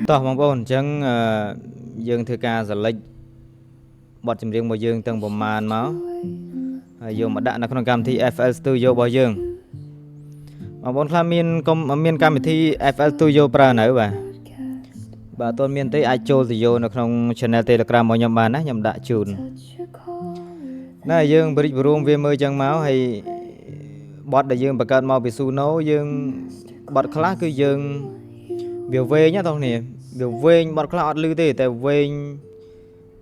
តោះបងប្អូនអញ្ចឹងយើងធ្វើការselect បទចម្រៀងរបស់យើងទាំងប្រមាណមកហើយយកមកដាក់នៅក្នុងកម្មវិធី FL Studio របស់យើងបងប្អូនខ្លះមានកម្មវិធី FL Studio ប្រើនៅបាទអត់ទាន់មានទេអាចចូលទៅយកនៅក្នុង Channel Telegram របស់ខ្ញុំបានណាខ្ញុំដាក់ជូនណាយើងបរិបរួមវាមើលអញ្ចឹងមកហើយបទដែលយើងបង្កើតមកពី Suno យើងបទខ្លះគឺយើងវាវែងណាបងប្អូនវាវែងបទខ្លះអត់ឮទេតែវែង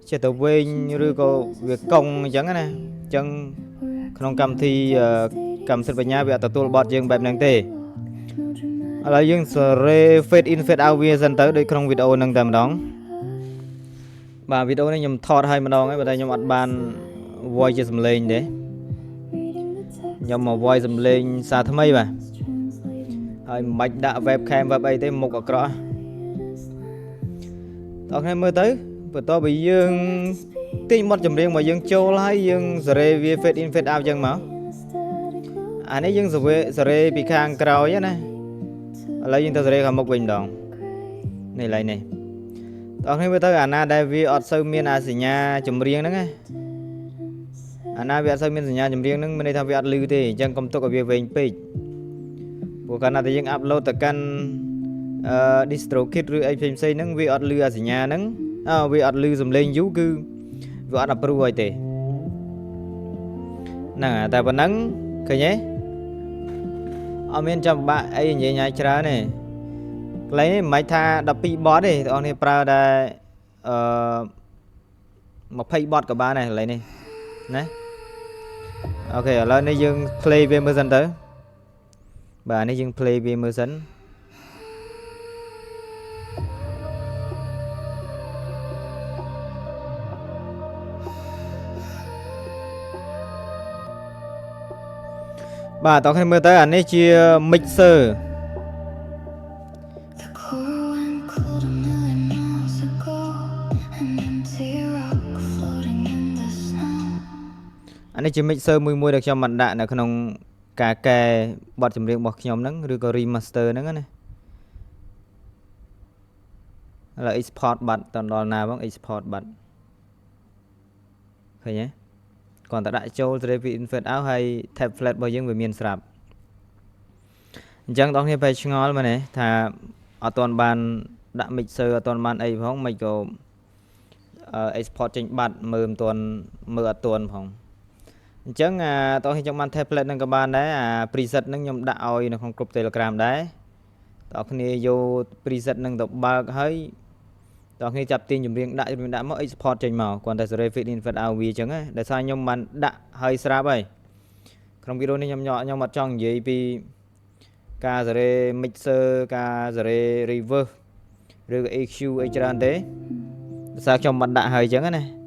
ចេះតែវែងឬក៏វាកង់អញ្ចឹងណាអញ្ចឹងក្នុងកម្មវិធីកម្មសិទ្ធិបញ្ញាវាអត់ទទួលបទយើងបែបហ្នឹងទេឥឡូវយើងសេរី fade in fade out វាសិនទៅដូចក្នុងវីដេអូហ្នឹងតែម្ដងបាទវីដេអូនេះខ្ញុំថតឲ្យម្ដងហើយតែខ្ញុំអត់បាន voice ជាសំឡេងទេខ្ញុំមក voice សំឡេងសារថ្មីបាទហើយមិនបាច់ដាក់ webcam អីទេមុខអាក្រក់តោះគ្នាមើលទៅបន្ទាប់ពីយើងទិញបទចម្រៀងរបស់យើងចូលហើយយើងសេរីវា fade in fade out ចឹងមកអានេះយើងសេរីពីខាងក្រោយណាឥឡូវយើងទៅសេរីខាងមុខវិញម្ដងនេះឡើយនេះតោះគ្នាមើលទៅអាណាដែលវាអត់សូវមានអាសញ្ញាចម្រៀងហ្នឹងណាអាណាវាអត់សូវមានសញ្ញាចម្រៀងហ្នឹងមានន័យថាវាអត់ឮទេអញ្ចឹងកុំទុកឲ្យវាវែងពេកព្រោះកាលណាតែយើងអាប់ឡូតទៅកាន់DistroKid ឬអីផ្សេងៗហ្នឹងវាអត់ឮអាសញ្ញាហ្នឹងវាអត់ឮសំឡេងយូរគឺវាអត់ approve ឲ្យទេហ្នឹងតែប៉ុណ្ណឹងឃើញទេអត់មានចាំបាក់អីនិយាយញ៉ាយច្រើនទេកន្លែងនេះមិនបាច់ថា12បទទេបងប្អូនប្រើតែ20បទក៏បានដែរកន្លែងនេះណាអូខេឥឡូវនេះយើង play វាមើលសិនទៅបាទនេះយើង play វាមើលសិនបាទតោះគ្នាមើលទៅអានេះជា mixer អានេះជា mixer មួយដែលខ្ញុំបានដាក់នៅក្នុងការកែបទចម្រៀងរបស់ខ្ញុំហ្នឹងឬក៏ remaster ហ្នឹងណាឥឡូវ export បាត់ដល់ណាបង export បាត់ឃើញទេគ្រាន់តែដាក់ចូល fade in fade out ហើយ template របស់យើងវាមានស្រាប់អញ្ចឹងបងប្អូនពេលឆ្ងល់មែនទេថាអត់ទាន់បានដាក់ mixer អត់ទាន់បានអីផងមិនក៏export ចេញបាត់មើលមិនទាន់មើលអត់ទាន់ផងអញ្ចឹងតោះខ្ញុំចង់បាន template ហ្នឹងក៏បានដែរអា preset ហ្នឹងខ្ញុំដាក់ឲ្យនៅក្នុងក្រុម Telegram ដែរតោះគ្នាយក preset ហ្នឹងទៅបើកហើយតោះគ្នាចាប់ទាញចម្រៀងដាក់មក export ចេញមកគ្រាន់តែ fade in fade out វាអញ្ចឹងណាដោយសារខ្ញុំបានដាក់ឲ្យស្រាប់ហើយក្នុងវីដេអូនេះខ្ញុំអត់ចង់និយាយពីការ mixer ការ reverse ឬក៏ EQ អីច្រើនទេដោយសារខ្ញុំបានដាក់ឲ្យអញ្ចឹងណា